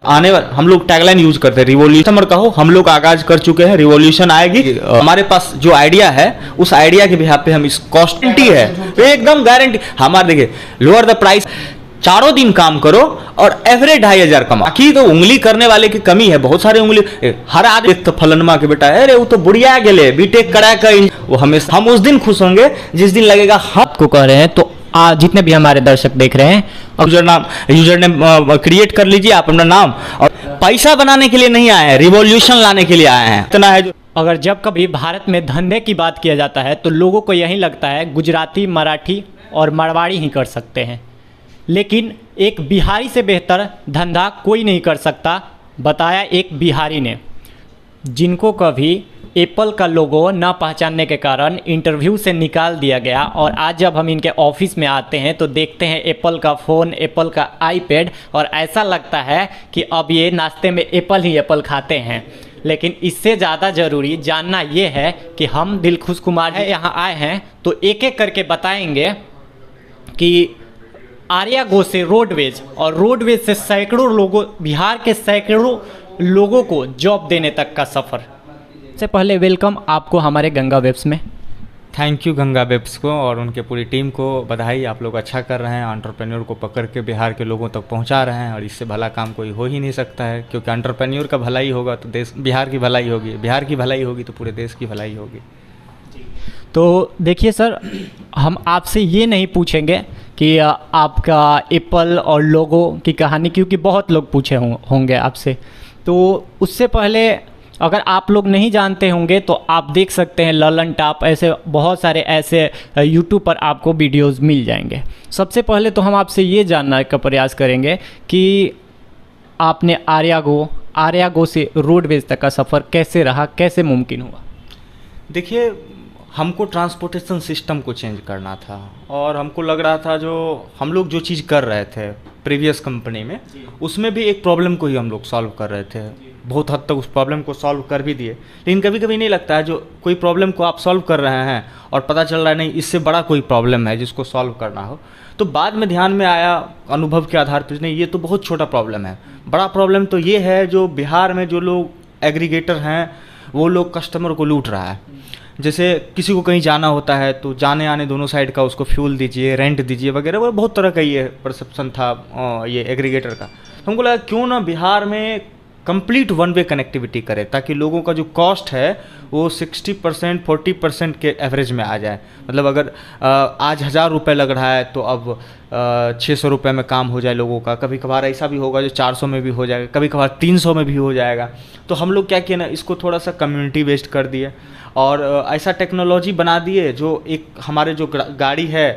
आने वाले हम लोग टैगलाइन यूज करते हैं रिवॉल्यूशन कहो, हम लोग आगाज कर चुके हैं, रिवॉल्यूशन आएगी। हमारे पास जो आइडिया है उस आइडिया के बिहाफ पे हम इस कॉस्ट है तो एकदम गारंटी हमारे, देखिए लोअर द प्राइस, चारों दिन काम करो और एवरेज 2,500 कमा। बाकी तो उंगली करने वाले की कमी है, बहुत सारे उंगली हर आदमी तो फलनमा के बेटा अरे वो तो बुढ़िया गेले बीटेक करा कर, वो हमेशा हम उस दिन खुश होंगे जिस दिन लगेगा हम को कह रहे हैं। तो जितने भी हमारे दर्शक देख रहे हैं, यूजर नेम क्रिएट कर लीजिए आप अपना नाम, और पैसा बनाने के लिए नहीं आए हैं, रिवॉल्यूशन लाने के लिए आए हैं। इतना है जो अगर जब कभी भारत में धंधे की बात किया जाता है तो लोगों को यही लगता है गुजराती, मराठी और मारवाड़ी ही कर सकते हैं, लेकिन एक बिहारी से बेहतर धंधा कोई नहीं कर सकता, बताया एक बिहारी ने, जिनको कभी एप्पल का लोगो ना पहचानने के कारण इंटरव्यू से निकाल दिया गया। और आज जब हम इनके ऑफिस में आते हैं तो देखते हैं एप्पल का फ़ोन, एप्पल का आईपैड, और ऐसा लगता है कि अब ये नाश्ते में एप्पल ही एप्पल खाते हैं। लेकिन इससे ज़्यादा ज़रूरी जानना ये है कि हम दिलखुश कुमार है यहाँ आए हैं तो एक एक करके बताएंगे कि आर्या गो से रोडवेज, और रोडवेज से सैकड़ों लोगों, बिहार के सैकड़ों लोगों को जॉब देने तक का सफ़र। से पहले वेलकम आपको हमारे गंगा वेब्स में। थैंक यू गंगा वेब्स को और उनके पूरी टीम को बधाई, आप लोग अच्छा कर रहे हैं, एंटरप्रेन्योर को पकड़ के बिहार के लोगों तक पहुंचा रहे हैं, और इससे भला काम कोई हो ही नहीं सकता है, क्योंकि एंटरप्रेन्योर का भलाई होगा तो देश, बिहार की भलाई होगी, बिहार की भलाई होगी तो पूरे देश की भलाई होगी। तो देखिए सर, हम आपसे ये नहीं पूछेंगे कि आपका एप्पल और लोगो की कहानी, क्योंकि बहुत लोग पूछे होंगे आपसे, तो उससे पहले अगर आप लोग नहीं जानते होंगे तो आप देख सकते हैं ललन टॉप, ऐसे बहुत सारे ऐसे यूट्यूब पर आपको वीडियोस मिल जाएंगे। सबसे पहले तो हम आपसे ये जानने का प्रयास करेंगे कि आपने आर्या गो से रोडवेज तक का सफ़र कैसे रहा, कैसे मुमकिन हुआ? देखिए, हमको ट्रांसपोर्टेशन सिस्टम को चेंज करना था, और हमको लग रहा था जो हम लोग जो चीज़ कर रहे थे प्रीवियस कंपनी में, उसमें भी एक प्रॉब्लम को ही हम लोग सॉल्व कर रहे थे, बहुत हद तक उस प्रॉब्लम को सॉल्व कर भी दिए। लेकिन कभी कभी नहीं लगता है जो कोई प्रॉब्लम को आप सॉल्व कर रहे हैं और पता चल रहा है नहीं इससे बड़ा कोई प्रॉब्लम है जिसको सॉल्व करना हो, तो बाद में ध्यान में आया अनुभव के आधार पर, नहीं ये तो बहुत छोटा प्रॉब्लम है, बड़ा प्रॉब्लम तो ये है जो बिहार में जो लोग एग्रीगेटर हैं वो लोग कस्टमर को लूट रहा है। जैसे किसी को कहीं जाना होता है तो जाने आने दोनों साइड का उसको फ्यूल दीजिए, रेंट दीजिए वगैरह, वो बहुत तरह का ये परसेप्शन था ये एग्रीगेटर का। तो हमको लगा क्यों ना बिहार में कंप्लीट वन वे कनेक्टिविटी करे, ताकि लोगों का जो कॉस्ट है वो 60% 40% के एवरेज में आ जाए। मतलब अगर आज 1,000 रुपये लग रहा है तो अब 600 रुपये में काम हो जाए लोगों का। कभी कभार ऐसा भी होगा जो 400 में भी हो जाएगा, कभी कभार 300 में भी हो जाएगा। तो हम लोग क्या किए ना, इसको थोड़ा सा कम्युनिटी बेस्ड कर दिए और ऐसा टेक्नोलॉजी बना दिए जो एक हमारे जो गाड़ी है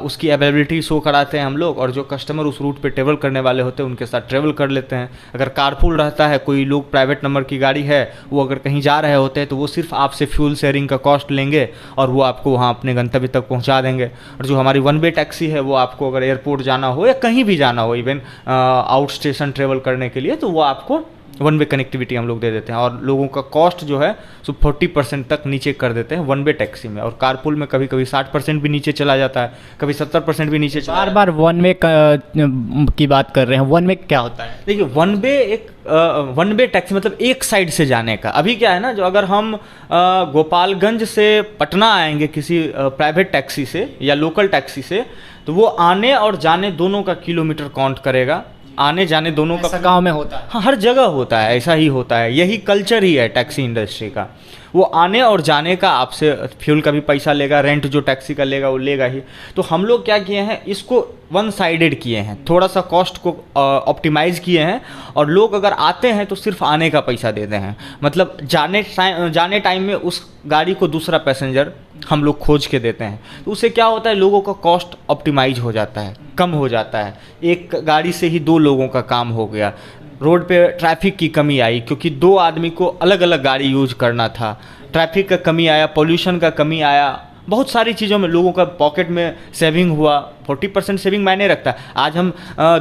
उसकी अवेलेबिलिटी शो कराते हैं हम लोग, और जो कस्टमर उस रूट पे ट्रेवल करने वाले होते हैं उनके साथ ट्रेवल कर लेते हैं। अगर कारपूल रहता है, कोई लोग प्राइवेट नंबर की गाड़ी है, वो अगर कहीं जा रहे होते हैं तो वो सिर्फ आपसे फ्यूल शेयरिंग का कॉस्ट लेंगे और वो आपको वहाँ अपने गंतव्य तक पहुँचा देंगे। और जो हमारी वन वे टैक्सी है वो आपको अगर एयरपोर्ट जाना हो या कहीं भी जाना हो, इवन आउट स्टेशन ट्रेवल करने के लिए, तो वो आपको वन वे कनेक्टिविटी हम लोग दे देते हैं। और लोगों का कॉस्ट जो है सो 40% तक नीचे कर देते हैं वन वे टैक्सी में, और कारपूल में कभी कभी 60% भी नीचे चला जाता है, कभी 70% भी नीचे चला। बार बार वन वे की बात कर रहे हैं, वन वे क्या होता है? देखिए, वन वे एक वन वे टैक्सी मतलब एक साइड से जाने का। अभी क्या है ना, जो अगर हम गोपालगंज से पटना आएंगे किसी प्राइवेट टैक्सी से या लोकल टैक्सी से, तो वो आने और जाने दोनों का किलोमीटर काउंट करेगा, आने जाने दोनों का। गांव में होता है? हाँ, हर जगह होता है, ऐसा ही होता है, यही कल्चर ही है टैक्सी इंडस्ट्री का। वो आने और जाने का आपसे फ्यूल का भी पैसा लेगा, रेंट जो टैक्सी का लेगा वो लेगा ही। तो हम लोग क्या किए हैं, इसको वन साइडेड किए हैं, थोड़ा सा कॉस्ट को ऑप्टिमाइज़ किए हैं, और लोग अगर आते हैं तो सिर्फ आने का पैसा देते हैं। मतलब जाने टाइम में उस गाड़ी को दूसरा पैसेंजर हम लोग खोज के देते हैं, तो उससे क्या होता है, लोगों का कॉस्ट ऑप्टिमाइज हो जाता है, कम हो जाता है। एक गाड़ी से ही 2 लोगों का काम हो गया। रोड पे ट्रैफिक की कमी आई, क्योंकि 2 आदमी को अलग अलग गाड़ी यूज करना था, ट्रैफिक का कमी आया, पोल्यूशन का कमी आया, बहुत सारी चीज़ों में लोगों का पॉकेट में सेविंग हुआ, 40% सेविंग मायने रखता है। आज हम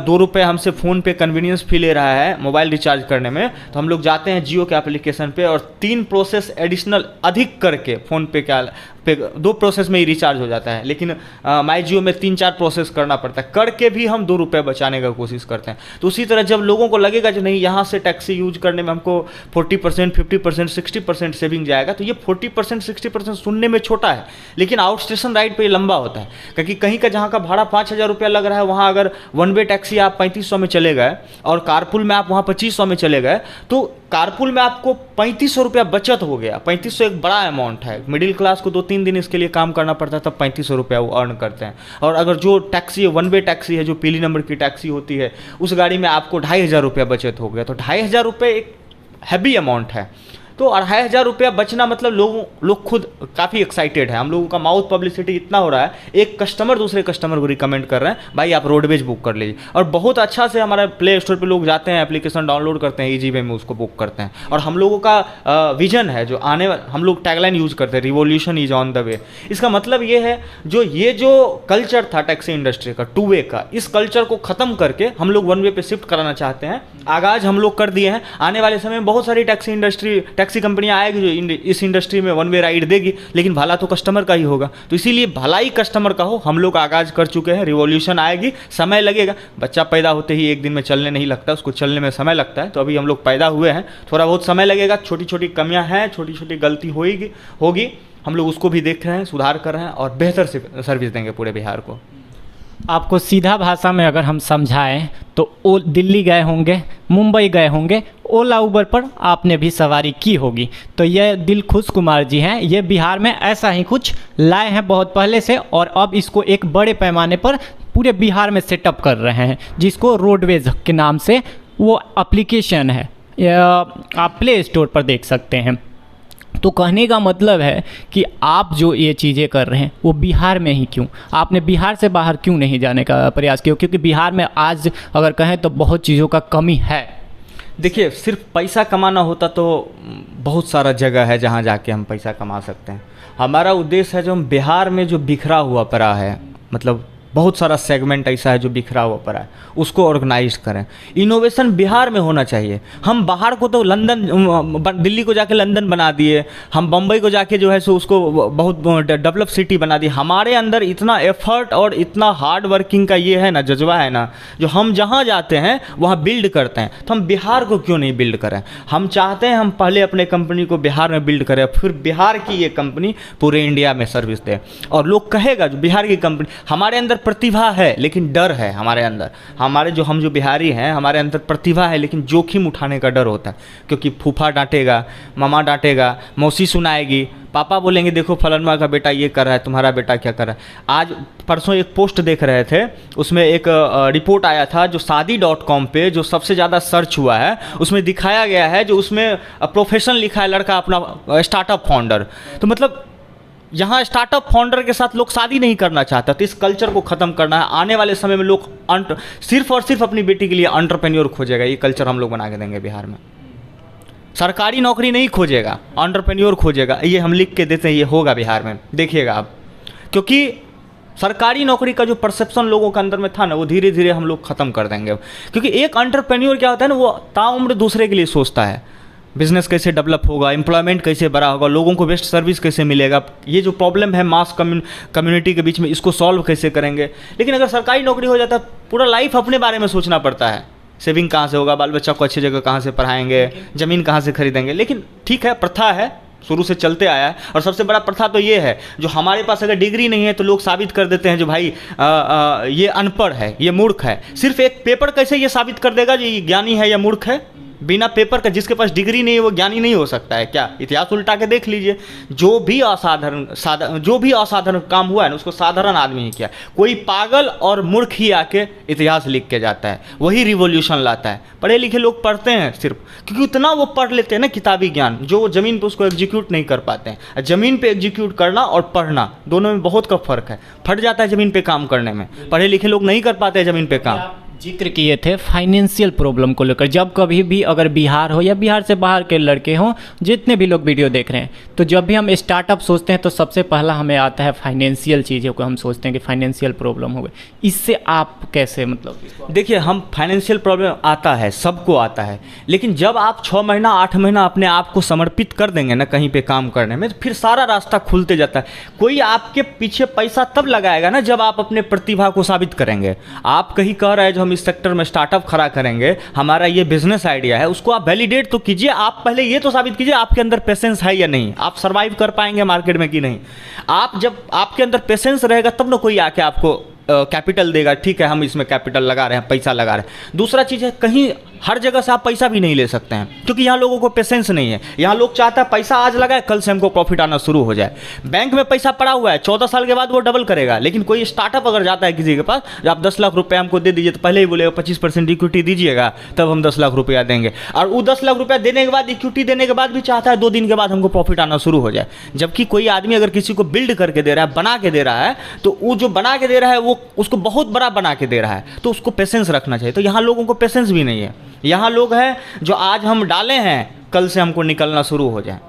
2 रुपये हमसे फ़ोन पे कन्वीनियंस फी ले रहा है मोबाइल रिचार्ज करने में, तो हम लोग जाते हैं जियो के एप्लीकेशन पे और 3 प्रोसेस एडिशनल अधिक करके फ़ोन पे 2 प्रोसेस में ही रिचार्ज हो जाता है। लेकिन माई जियो में 3-4 प्रोसेस करना पड़ता है, करके भी हम 2 रुपये बचाने का कोशिश करते हैं। तो उसी तरह जब लोगों को लगेगा कि नहीं यहाँ से टैक्सी यूज करने में हमको 40%, 50%, 60% सेविंग जाएगा, तो ये 40%, 60% सुनने में छोटा है, लेकिन आउट स्टेशन राइड पे ये लंबा होता है। क्योंकि कहीं का जहाँ का भाड़ा 5,000 रुपया लग रहा है, वहाँ अगर वन वे टैक्सी आप 3500 में चले गए और कारपुल में आप वहाँ 2500 में चले गए, तो कारपुल में आपको 3500 रुपया बचत हो गया। 3500 एक बड़ा अमाउंट है। मिडिल क्लास को 2-3 दिन इसके लिए काम करना पड़ता है, तब 3500 रुपया वो अर्न करते हैं। और अगर जो टैक्सी है, वन वे टैक्सी है, जो पीली नंबर की टैक्सी होती है, उस गाड़ी में आपको 2500 रुपया बचत हो गया। तो 2500 रुपये एक हैवी अमाउंट है। तो 2500 रुपया बचना मतलब लोग खुद काफ़ी एक्साइटेड है। हम लोगों का माउथ पब्लिसिटी इतना हो रहा है, एक कस्टमर दूसरे कस्टमर को रिकमेंड कर रहे हैं, भाई आप रोडवेज बुक कर लीजिए। और बहुत अच्छा से हमारा प्ले स्टोर पे लोग जाते हैं, एप्लीकेशन डाउनलोड करते हैं, ईजी वे में उसको बुक करते हैं। और हम लोगों का विजन है जो हम लोग टैगलाइन यूज़ करते हैं, revolution is on the way. इसका मतलब ये है जो कल्चर था टैक्सी इंडस्ट्री का, 2 वे का, इस कल्चर को ख़त्म करके हम लोग 1 वे पे शिफ्ट कराना चाहते हैं। आगाज हम लोग कर दिए हैं। आने वाले समय में बहुत सारी टैक्सी कंपनियां आएगी जो इस इंडस्ट्री में 1 वे राइड देगी, लेकिन भला तो कस्टमर का ही होगा। तो इसीलिए भलाई कस्टमर का हो, हम लोग आगाज कर चुके हैं। रिवॉल्यूशन आएगी, समय लगेगा। बच्चा पैदा होते ही एक दिन में चलने नहीं लगता, उसको चलने में समय लगता है। तो अभी हम लोग पैदा हुए हैं, थोड़ा बहुत समय लगेगा। छोटी छोटी कमियां हैं, छोटी छोटी गलती होगी, हम लोग उसको भी देख रहे हैं, सुधार कर रहे हैं और बेहतर सर्विस देंगे पूरे बिहार को। आपको सीधा भाषा में अगर हम समझाएं तो ओ दिल्ली गए होंगे, मुंबई गए होंगे, ओला उबर पर आपने भी सवारी की होगी। तो ये दिलखुश कुमार जी हैं, ये बिहार में ऐसा ही कुछ लाए हैं बहुत पहले से, और अब इसको एक बड़े पैमाने पर पूरे बिहार में सेटअप कर रहे हैं, जिसको रोडवेज के नाम से वो एप्लीकेशन है, आप प्ले स्टोर पर देख सकते हैं। तो कहने का मतलब है कि आप जो ये चीज़ें कर रहे हैं वो बिहार में ही क्यों, आपने बिहार से बाहर क्यों नहीं जाने का प्रयास किया? क्योंकि बिहार में आज अगर कहें तो बहुत चीज़ों का कमी है। देखिए, सिर्फ पैसा कमाना होता तो बहुत सारा जगह है जहाँ जाके हम पैसा कमा सकते हैं। हमारा उद्देश्य है जो हम बिहार में जो बिखरा हुआ पड़ा है, मतलब बहुत सारा सेगमेंट ऐसा है जो बिखरा हुआ पड़ा है, उसको ऑर्गेनाइज करें। इनोवेशन बिहार में होना चाहिए। हम बाहर को तो दिल्ली को जाके लंदन बना दिए, हम बम्बई को जाके जो है सो उसको बहुत डेवलप सिटी बना दी। हमारे अंदर इतना एफर्ट और इतना हार्ड वर्किंग का ये है ना, जज्बा है ना, जो हम जहाँ जाते हैं वहाँ बिल्ड करते हैं। तो हम बिहार को क्यों नहीं बिल्ड करें? हम चाहते हैं हम पहले अपने कंपनी को बिहार में बिल्ड करें, फिर बिहार की ये कंपनी पूरे इंडिया में सर्विस दे। और लोग कहेगा जो बिहार की कंपनी, हमारे अंदर प्रतिभा है लेकिन डर है हमारे अंदर। हम जो बिहारी हैं, हमारे अंदर प्रतिभा है लेकिन जोखिम उठाने का डर होता है। क्योंकि फूफा डांटेगा, मामा डांटेगा, मौसी सुनाएगी, पापा बोलेंगे देखो फलनमा का बेटा ये कर रहा है, तुम्हारा बेटा क्या कर रहा है। आज परसों एक पोस्ट देख रहे थे, उसमें एक रिपोर्ट आया था जो शादी.com पे जो सबसे ज़्यादा सर्च हुआ है, उसमें दिखाया गया है जो उसमें प्रोफेशन लिखा है लड़का अपना स्टार्टअप फाउंडर। तो मतलब यहाँ स्टार्टअप फाउंडर के साथ लोग शादी नहीं करना चाहता। तो इस कल्चर को ख़त्म करना है। आने वाले समय में लोग सिर्फ और सिर्फ अपनी बेटी के लिए एंटरप्रेन्योर खोजेगा। ये कल्चर हम लोग बना के देंगे बिहार में। सरकारी नौकरी नहीं खोजेगा, एंटरप्रेन्योर खोजेगा। ये हम लिख के देते हैं, ये होगा बिहार में, देखिएगा आप। क्योंकि सरकारी नौकरी का जो परसेप्शन लोगों के अंदर में था ना, वो धीरे धीरे हम लोग ख़त्म कर देंगे। क्योंकि एक एंटरप्रेन्योर क्या होता है ना, वो ताउम्र दूसरे के लिए सोचता है। बिजनेस कैसे डेवलप होगा, एम्प्लॉयमेंट कैसे बड़ा होगा, लोगों को बेस्ट सर्विस कैसे मिलेगा, ये जो प्रॉब्लम है मास कम्युनिटी के बीच में, इसको सॉल्व कैसे करेंगे। लेकिन अगर सरकारी नौकरी हो जाता है, पूरा लाइफ अपने बारे में सोचना पड़ता है। सेविंग कहाँ से होगा, बाल बच्चा को अच्छी जगह कहाँ से पढ़ाएंगे, ज़मीन कहाँ से खरीदेंगे। लेकिन ठीक है, प्रथा है, शुरू से चलते आया है। और सबसे बड़ा प्रथा तो ये है, जो हमारे पास अगर डिग्री नहीं है तो लोग साबित कर देते हैं जो भाई ये अनपढ़ है, ये मूर्ख है। सिर्फ एक पेपर कैसे ये साबित कर देगा जो ये ज्ञानी है या मूर्ख है? बिना पेपर का जिसके पास डिग्री नहीं है वो ज्ञानी नहीं हो सकता है क्या? इतिहास उल्टा के देख लीजिए। जो भी असाधारण काम हुआ है ना, उसको साधारण आदमी ही किया। कोई पागल और मूर्ख ही आके इतिहास लिख के जाता है, वही रिवॉल्यूशन लाता है। पढ़े लिखे लोग पढ़ते हैं सिर्फ, क्योंकि उतना वो पढ़ लेते हैं ना किताबी ज्ञान, जो वो ज़मीन पे उसको एग्जीक्यूट नहीं कर पाते हैं। ज़मीन पे एग्जीक्यूट करना और पढ़ना, दोनों में बहुत का फ़र्क है। फट जाता है ज़मीन पे काम करने में, पढ़े लिखे लोग नहीं कर पाते हैं ज़मीन पे काम। जिक्र किए थे फाइनेंशियल प्रॉब्लम को लेकर। जब कभी भी अगर बिहार हो या बिहार से बाहर के लड़के हों, जितने भी लोग वीडियो देख रहे हैं, तो जब भी हम स्टार्टअप सोचते हैं तो सबसे पहला हमें आता है फाइनेंशियल चीज़ों को। हम सोचते हैं कि फाइनेंशियल प्रॉब्लम हो गई। इससे आप कैसे, मतलब देखिए, हम फाइनेंशियल प्रॉब्लम आता है, सबको आता है, लेकिन जब आप 6 महीना 8 महीना अपने आप को समर्पित कर देंगे ना कहीं पे काम करने में, तो फिर सारा रास्ता खुलते जाता है। कोई आपके पीछे पैसा तब लगाएगा ना जब आप अपने प्रतिभा को साबित करेंगे। आप कहीं कह रहे हैं जो हम इस सेक्टर में स्टार्टअप खड़ा करेंगे, हमारा ये बिजनेस आइडिया है, उसको आप वैलिडेट तो कीजिए। आप पहले ये तो साबित कीजिए आपके अंदर पेशेंस है या नहीं, आप सर्वाइव कर पाएंगे मार्केट में कि नहीं। आप जब आपके अंदर पेशेंस रहेगा तब ना कोई आके आपको कैपिटल देगा। ठीक है, हम इसमें कैपिटल लगा रहे हैं, पैसा लगा रहे हैं। दूसरा चीज़ है, कहीं हर जगह से आप पैसा भी नहीं ले सकते हैं, क्योंकि यहाँ लोगों को पेशेंस नहीं है। यहाँ लोग चाहता है पैसा आज लगाए, कल से हमको प्रॉफिट आना शुरू हो जाए। बैंक में पैसा पड़ा हुआ है, 14 साल के बाद वो डबल करेगा। लेकिन कोई स्टार्टअप अगर जाता है किसी के पास, जब आप 10 लाख रुपये हमको दे दीजिए, तो पहले ही बोलेगा 25% इक्विटी दीजिएगा, तब हम 10 लाख रुपया देंगे। और वो 10 लाख रुपया देने के बाद, इक्विटी देने के बाद भी चाहता है 2 दिन के बाद हमको प्रॉफिट आना शुरू हो जाए। जबकि कोई आदमी अगर किसी को बिल्ड करके दे रहा है, बना के दे रहा है, तो वो जो बना के दे रहा है वो उसको बहुत बड़ा बना के दे रहा है, तो उसको पेशेंस रखना चाहिए। तो यहाँ लोगों को पेशेंस भी नहीं है। यहाँ लोग हैं जो आज हम डाले हैं, कल से हमको निकलना शुरू हो जाए।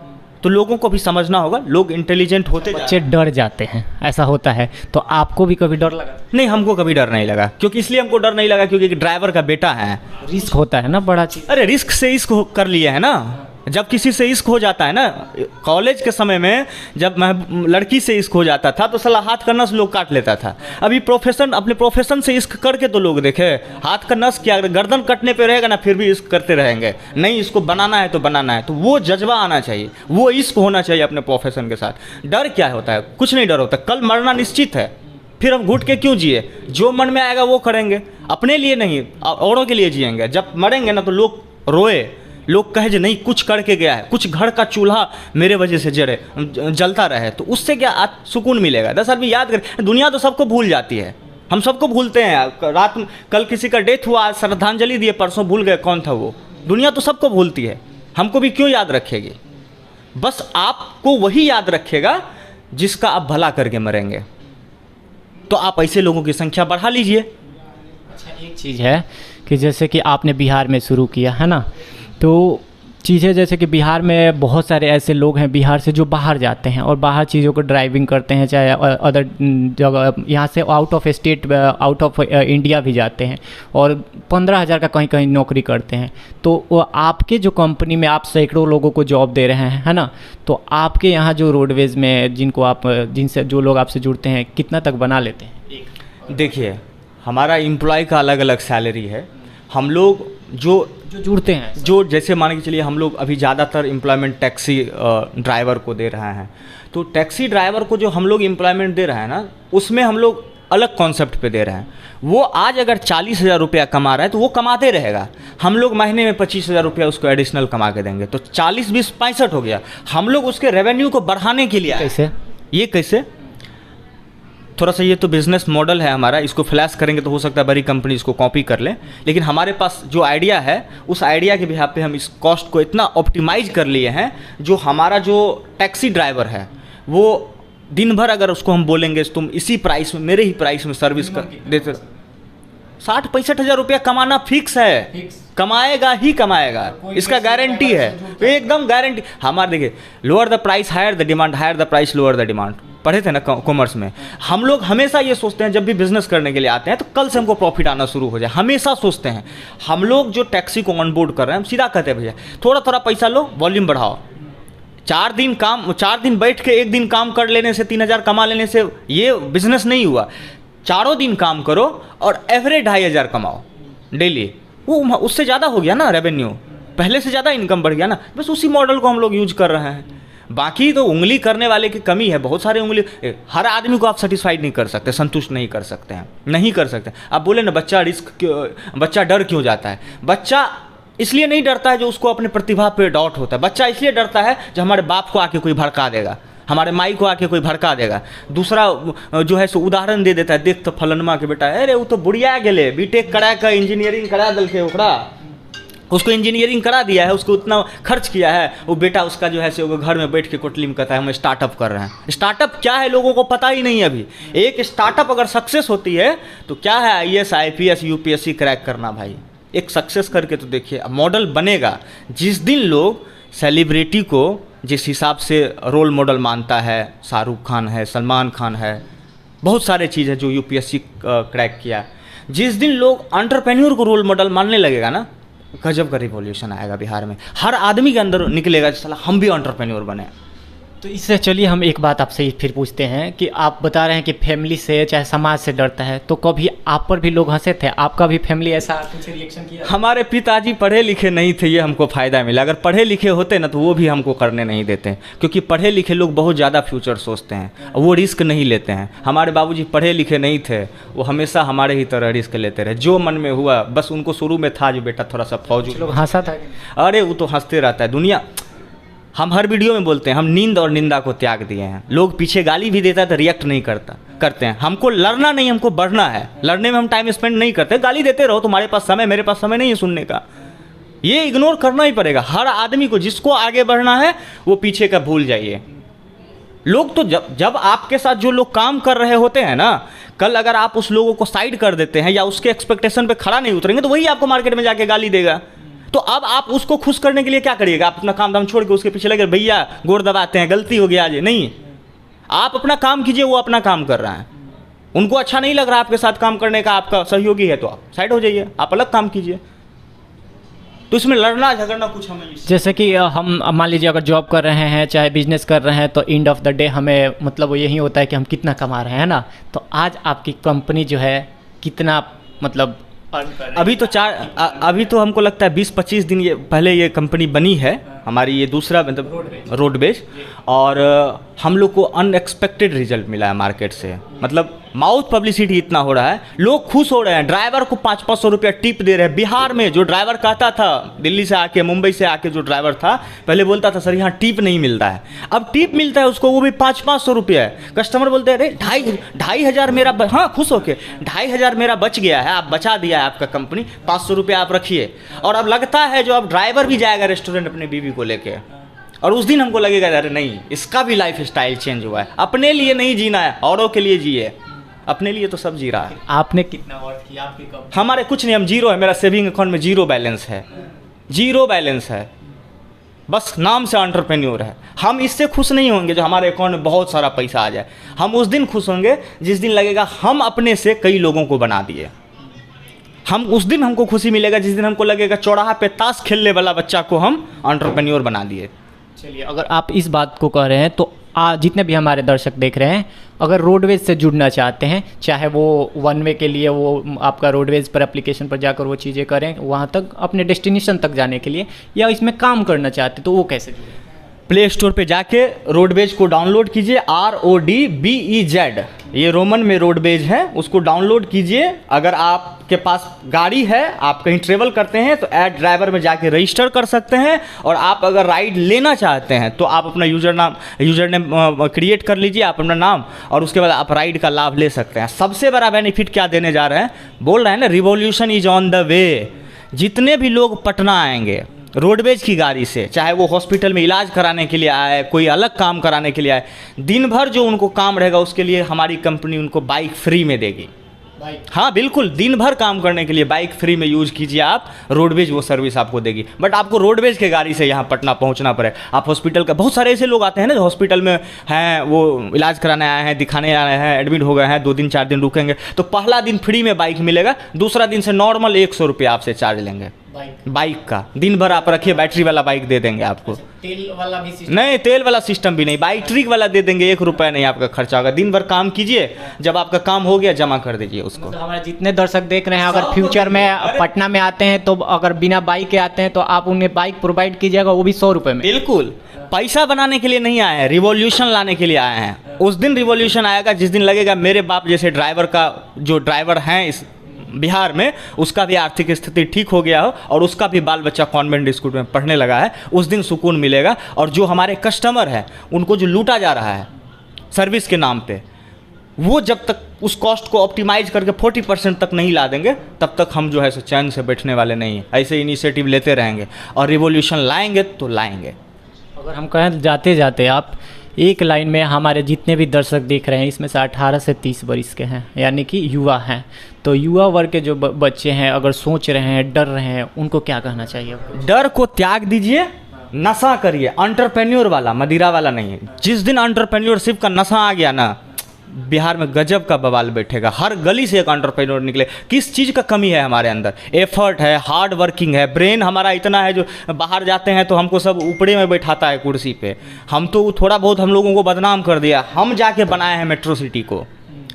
तो लोगों को भी समझना होगा, लोग इंटेलिजेंट होते बच्चे डर जाते हैं, ऐसा होता है। तो आपको भी कभी डर लगा? नहीं, हमको कभी डर नहीं लगा। क्योंकि इसलिए हमको डर नहीं लगा क्योंकि ड्राइवर का बेटा है। रिस्क होता है ना बड़ा चीज़। अरे रिस्क से इश्क कर लिए है ना। जब किसी से इश्क हो जाता है ना, कॉलेज के समय में जब मैं लड़की से इश्क हो जाता था तो साला हाथ का नस लोग काट लेता था। अभी प्रोफेशन, अपने प्रोफेशन से इश्क करके तो लोग देखे, हाथ का नस क्या, गर्दन कटने पे रहेगा ना, फिर भी इश्क करते रहेंगे। नहीं, इसको बनाना है तो बनाना है। तो वो जज्बा आना चाहिए, वो इश्क होना चाहिए अपने प्रोफेशन के साथ। डर क्या होता है? कुछ नहीं डर होता। कल मरना निश्चित है, फिर हम घुट के क्यों जिए? जो मन में आएगा वो करेंगे, अपने लिए नहीं औरों के लिए जिएंगे। जब मरेंगे ना तो लोग रोए, लोग कहे जो नहीं कुछ करके गया है, कुछ घर का चूल्हा मेरे वजह से जलता रहे, तो उससे क्या सुकून मिलेगा? 10 आदमी याद करें। दुनिया तो सबको भूल जाती है, हम सबको भूलते हैं। रात में कल किसी का डेथ हुआ, आज श्रद्धांजलि दिए, परसों भूल गए कौन था वो। दुनिया तो सबको भूलती है, हमको भी क्यों याद रखेगी? बस आपको वही याद रखेगा जिसका आप भला करके मरेंगे। तो आप ऐसे लोगों की संख्या बढ़ा लीजिए। अच्छा, एक चीज़ है कि जैसे कि आपने बिहार में शुरू किया है ना, तो चीज़ें जैसे कि बिहार में बहुत सारे ऐसे लोग हैं बिहार से जो बाहर जाते हैं और बाहर चीज़ों को ड्राइविंग करते हैं, चाहे अदर जगह, यहाँ से out of state, out of India भी जाते हैं और 15,000 का कहीं कहीं नौकरी करते हैं। तो वो आपके जो कंपनी में आप सैकड़ों लोगों को जॉब दे रहे हैं, है ना, तो आपके यहाँ जो रोडवेज़ में जिनसे जो लोग आपसे जुड़ते हैं, कितना तक बना लेते हैं? देखिए, हमारा एम्प्लॉय का अलग अलग सैलरी है। हम लोग जो जुड़ते हैं, जो जैसे मान के चलिए, हम लोग अभी ज़्यादातर एम्प्लॉयमेंट टैक्सी ड्राइवर को दे रहे हैं। तो टैक्सी ड्राइवर को जो हम लोग एम्प्लॉयमेंट दे रहे हैं ना, उसमें हम लोग अलग कॉन्सेप्ट पे दे रहे हैं। वो आज अगर 40,000 रुपया कमा रहा है तो वो कमाते रहेगा। हम लोग महीने में 25,000 रुपया उसको एडिशनल कमा के देंगे, तो 40 20 65 हो गया। हम लोग उसके रेवेन्यू को बढ़ाने के लिए कैसे? ये कैसे? थोड़ा सा ये तो बिज़नेस मॉडल है हमारा, इसको फ्लैश करेंगे तो हो सकता है बड़ी कंपनी इसको कॉपी कर लें, लेकिन हमारे पास जो आइडिया है उस आइडिया के बिहाफ पे हम इस कॉस्ट को इतना ऑप्टिमाइज कर लिए हैं। जो हमारा जो टैक्सी ड्राइवर है वो दिन भर अगर उसको हम बोलेंगे तुम इसी प्राइस में, मेरे ही प्राइस में सर्विस कर देते, 60-65 हज़ार रुपया कमाना फिक्स है, कमाएगा ही कमाएगा, इसका गारंटी है, एकदम गारंटी। हमारे देखिए, lower the price higher the demand, higher the price lower the demand, पढ़े थे ना कॉमर्स में। हम लोग हमेशा ये सोचते हैं जब भी बिजनेस करने के लिए आते हैं तो कल से हमको प्रॉफिट आना शुरू हो जाए, हमेशा सोचते हैं। हम लोग जो टैक्सी को ऑनबोर्ड कर रहे हैं, हम सीधा कहते हैं भैया थोड़ा थोड़ा पैसा लो, वॉल्यूम बढ़ाओ। 4 दिन बैठ के 1 दिन काम कर लेने से 3,000 कमा लेने से ये बिजनेस नहीं हुआ। 4 दिन काम करो और एवरेज 2,500 कमाओ डेली, वो उससे ज़्यादा हो गया ना रेवेन्यू, पहले से ज़्यादा इनकम बढ़ गया ना। बस उसी मॉडल को हम लोग यूज कर रहे हैं। बाकी तो उंगली करने वाले की कमी है, बहुत सारे उंगली। हर आदमी को आप सेटिस्फाइड नहीं कर सकते, संतुष्ट नहीं कर सकते हैं, नहीं कर सकते। आप बोले ना बच्चा डर क्यों जाता है? बच्चा इसलिए नहीं डरता है जो उसको अपने प्रतिभा पे डाउट होता है। बच्चा इसलिए डरता है जो हमारे बाप को आके कोई भड़का देगा, हमारे माई को आके कोई भड़का देगा। दूसरा जो है सो उदाहरण दे देता है, देख तो फलनमा के बेटा, अरे वो तो बुढ़िया गेले, बीटेक करा के इंजीनियरिंग करा दल के ओकरा, उसको इंजीनियरिंग करा दिया है, उसको उतना खर्च किया है, वो बेटा उसका जो है सो वो घर में बैठ के कोटली में कहता है हम स्टार्टअप कर रहे हैं। स्टार्टअप क्या है लोगों को पता ही नहीं है अभी। एक स्टार्टअप अगर सक्सेस होती है तो क्या है, IAS IPS UPSC क्रैक करना भाई, एक सक्सेस करके तो देखिए। मॉडल बनेगा जिस दिन लोग सेलिब्रिटी को जिस हिसाब से रोल मॉडल मानता है, शाहरुख खान है, सलमान खान है, बहुत सारे चीज़ है जो UPSC क्रैक किया, जिस दिन लोग एंटरप्रेन्योर को रोल मॉडल मानने लगेगा ना, गजब का रिवॉल्यूशन आएगा बिहार में। हर आदमी के अंदर निकलेगा साला हम भी एंटरप्रेन्योर बने। तो इससे चलिए हम एक बात आपसे फिर पूछते हैं कि आप बता रहे हैं कि फैमिली से चाहे समाज से डरता है, तो कभी आप पर भी लोग हंसे थे? आपका भी फैमिली ऐसा कुछ रिएक्शन किया? हमारे पिताजी पढ़े लिखे नहीं थे, ये हमको फ़ायदा मिला। अगर पढ़े लिखे होते ना तो वो भी हमको करने नहीं देते, क्योंकि पढ़े लिखे लोग बहुत ज़्यादा फ्यूचर सोचते हैं, वो रिस्क नहीं लेते हैं। हमारे बाबूजी पढ़े लिखे नहीं थे, वो हमेशा हमारे ही तरह रिस्क लेते रहे। जो मन में हुआ बस उनको शुरू में था जो बेटा थोड़ा सा फौजी। लोग हंसा था? अरे वो तो हंसते रहता है दुनिया। हम हर वीडियो में बोलते हैं हम नींद और निंदा को त्याग दिए हैं। लोग पीछे गाली भी देता है तो रिएक्ट नहीं करते हैं। हमको लड़ना नहीं, हमको बढ़ना है। लड़ने में हम टाइम स्पेंड नहीं करते। गाली देते रहो, तुम्हारे पास समय, मेरे पास समय नहीं है सुनने का। ये इग्नोर करना ही पड़ेगा हर आदमी को। जिसको आगे बढ़ना है वो पीछे का भूल जाइए। लोग तो जब आपके साथ जो लोग काम कर रहे होते हैं ना, कल अगर आप उस लोगों को साइड कर देते हैं या उसके एक्सपेक्टेशन पे खड़ा नहीं उतरेंगे तो वही आपको मार्केट में जाके गाली देगा। तो अब आप उसको खुश करने के लिए क्या करिएगा? आप अपना काम दाम छोड़ के उसके पीछे लगे भैया गोर दबाते हैं, गलती हो गया आज। नहीं, आप अपना काम कीजिए, वो अपना काम कर रहा है। उनको अच्छा नहीं लग रहा आपके साथ काम करने का, आपका सहयोगी है तो आप साइड हो जाइए, आप अलग काम कीजिए। तो इसमें लड़ना झगड़ना कुछ हमें, जैसे कि हम मान लीजिए अगर जॉब कर रहे हैं चाहे बिजनेस कर रहे हैं तो एंड ऑफ द डे हमें मतलब वो यही होता है कि हम कितना कमा रहे हैं ना। तो आज आपकी कंपनी जो है कितना मतलब अभी तो हमको लगता है 20-25 दिन ये पहले ये कंपनी बनी है हमारी, ये दूसरा मतलब रोडवेज। और हम लोग को अनएक्सपेक्टेड रिजल्ट मिला है मार्केट से। मतलब माउथ पब्लिसिटी इतना हो रहा है, लोग खुश हो रहे हैं। ड्राइवर को 500-500 रुपया टिप दे रहे हैं। बिहार में जो ड्राइवर कहता था, दिल्ली से आके मुंबई से आके जो ड्राइवर था पहले बोलता था सर यहाँ टिप नहीं मिलता है, अब टिप मिलता है उसको, वो भी 500-500 रुपया है। कस्टमर बोलते हैं अरे 2,500 मेरा हाँ खुश होके 2,500 मेरा बच गया है, आप बचा दिया है आपका कंपनी, 500 रुपया आप रखिए। और अब लगता है जो अब ड्राइवर भी जाएगा रेस्टोरेंट अपनी बीवी को लेके, और उस दिन हमको लगेगा अरे नहीं इसका भी लाइफ स्टाइल चेंज हुआ है। अपने लिए नहीं जीना है, औरों के लिए जिए। अपने लिए तो सब जी रहा है। आपने कितना वर्क किया? आपकी कब? हमारे कुछ नहीं, हम जीरो है। मेरा सेविंग अकाउंट में जीरो बैलेंस है, जीरो बैलेंस है। बस नाम से एंटरप्रेन्योर है। हम इससे खुश नहीं होंगे जो हमारे अकाउंट में बहुत सारा पैसा आ जाए। हम उस दिन खुश होंगे जिस दिन लगेगा हम अपने से कई लोगों को बना दिए। हम उस दिन हमको खुशी मिलेगा जिस दिन हमको लगेगा चौराहा पे ताश खेलने वाला बच्चा को हम एंटरप्रेन्योर बना दिए। चलिए, अगर आप इस बात को कह रहे हैं तो जितने भी हमारे दर्शक देख रहे हैं अगर रोडवेज से जुड़ना चाहते हैं, चाहे वो वन वे के लिए वो आपका रोडवेज पर एप्लीकेशन पर जाकर वो चीज़ें करें वहाँ तक अपने डेस्टिनेशन तक जाने के लिए, या इसमें काम करना चाहते हैं तो वो कैसे जुड़े? प्ले स्टोर पे जाके रोडवेज को डाउनलोड कीजिए, RODBEZ, ये रोमन में रोडवेज है, उसको डाउनलोड कीजिए। अगर आपके पास गाड़ी है, आप कहीं ट्रेवल करते हैं तो ऐड ड्राइवर में जाके रजिस्टर कर सकते हैं। और आप अगर राइड लेना चाहते हैं तो आप अपना यूजर नेम क्रिएट कर लीजिए, आप अपना नाम, और उसके बाद आप राइड का लाभ ले सकते हैं। सबसे बड़ा बेनिफिट क्या देने जा रहे हैं, बोल रहे हैं ना revolution is on the way. जितने भी लोग पटना आएंगे रोडवेज की गाड़ी से, चाहे वो हॉस्पिटल में इलाज कराने के लिए आए, कोई अलग काम कराने के लिए आए, दिन भर जो उनको काम रहेगा उसके लिए हमारी कंपनी उनको बाइक फ्री में देगी। हाँ बिल्कुल, दिन भर काम करने के लिए बाइक फ्री में यूज कीजिए आप, रोडवेज वो सर्विस आपको देगी। बट आपको रोडवेज के गाड़ी से यहाँ पटना पहुँचना पड़े। आप हॉस्पिटल का, बहुत सारे ऐसे लोग आते हैं ना जो हॉस्पिटल में हैं, वो इलाज कराने आए हैं, दिखाने आए हैं, एडमिट हो गए हैं, 2 दिन 4 दिन रुकेंगे, तो पहला दिन फ्री में बाइक मिलेगा, दूसरा दिन से नॉर्मल 100 रुपया आपसे चार्ज लेंगे बाइक का। दिन भर आप रखिए, बैटरी वाला बाइक दे देंगे आपको। तेल वाला भी सिस्टम नहीं, तेल वाला सिस्टम भी नहीं, बैटरी वाला दे देंगे। 1 रुपया नहीं आपका खर्चा होगा। दिन भर काम कीजिए, जब आपका काम हो गया जमा कर दीजिए उसको। मतलब हमारे जितने दर्शक देख रहे हैं अगर फ्यूचर में पटना में आते हैं तो अगर बिना बाइक के आते हैं तो आप उन्हें बाइक प्रोवाइड कीजिएगा, वो भी 100 रुपये में। बिल्कुल, पैसा बनाने के लिए नहीं आए हैं, रिवॉल्यूशन लाने के लिए आए हैं। उस दिन रिवॉल्यूशन आएगा जिस दिन लगेगा मेरे बाप जैसे ड्राइवर का, जो ड्राइवर हैं इस बिहार में, उसका भी आर्थिक स्थिति ठीक हो गया हो और उसका भी बाल बच्चा कॉन्वेंट स्कूल में पढ़ने लगा है, उस दिन सुकून मिलेगा। और जो हमारे कस्टमर हैं उनको जो लूटा जा रहा है सर्विस के नाम पे, वो जब तक उस कॉस्ट को ऑप्टिमाइज करके 40% तक नहीं ला देंगे, तब तक हम जो है सो चैन से बैठने वाले नहीं हैं। ऐसे इनिशिएटिव लेते रहेंगे और रिवॉल्यूशन लाएंगे तो लाएंगे। अगर हम कहें जाते जाते आप एक लाइन में, हमारे जितने भी दर्शक देख रहे हैं इसमें से 18 से 30 वर्ष के हैं, यानी कि युवा हैं, तो युवा वर्ग के जो बच्चे हैं अगर सोच रहे हैं, डर रहे हैं, उनको क्या कहना चाहिए? डर को त्याग दीजिए, नशा करिए, एंटरप्रेन्योर वाला, मदिरा वाला नहीं है। जिस दिन एंटरप्रेन्योरशिप का नशा आ गया ना, बिहार में गजब का बवाल बैठेगा। हर गली से एक एंटरप्रेन्योर निकले। किस चीज़ का कमी है हमारे अंदर? एफर्ट है, हार्ड वर्किंग है, ब्रेन हमारा इतना है जो बाहर जाते हैं तो हमको सब ऊपरे में बैठाता है कुर्सी पे। हम तो थोड़ा बहुत हम लोगों को बदनाम कर दिया, हम जाके बनाए हैं मेट्रो सिटी को,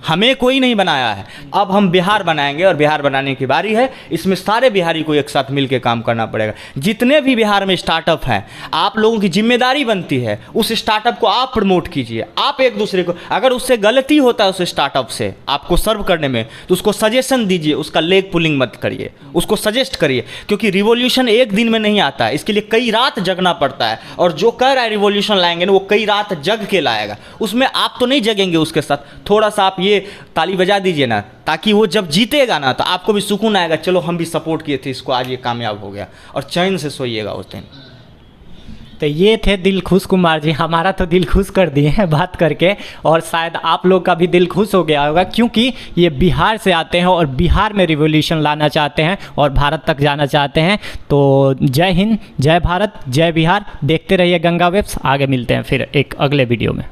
हमें कोई नहीं बनाया है। अब हम बिहार बनाएंगे और बिहार बनाने की बारी है। इसमें सारे बिहारी को एक साथ मिलकर काम करना पड़ेगा। जितने भी बिहार में स्टार्टअप हैं, आप लोगों की जिम्मेदारी बनती है उस स्टार्टअप को आप प्रमोट कीजिए। आप एक दूसरे को, अगर उससे गलती होता है उस स्टार्टअप से आपको सर्व करने में, तो उसको सजेशन दीजिए, उसका लेग पुलिंग मत करिए, उसको सजेस्ट करिए। क्योंकि रिवॉल्यूशन एक दिन में नहीं आता है, इसके लिए कई रात जगना पड़ता है। और जो कह रहा है रिवॉल्यूशन लाएंगे ना, वो कई रात जग के लाएगा। उसमें आप तो नहीं जगेंगे उसके साथ। थोड़ा सा आप ये ताली बजा दीजिए ना, ताकि वो जब जीतेगा ना तो आपको भी सुकून आएगा, चलो हम भी सपोर्ट किए थे इसको, आज ये कामयाब हो गया, और चैन से सोइएगा उस दिन। तो ये थे दिलखुश कुमार जी। हमारा तो दिल खुश कर दिए हैं बात करके, और शायद आप लोग का भी दिल खुश हो गया होगा, क्योंकि ये बिहार से आते हैं और बिहार में रिवॉल्यूशन लाना चाहते हैं और भारत तक जाना चाहते हैं। तो जय हिंद, जय भारत, जय बिहार। देखते रहिए गंगा वेब्स। आगे मिलते हैं फिर एक अगले वीडियो में।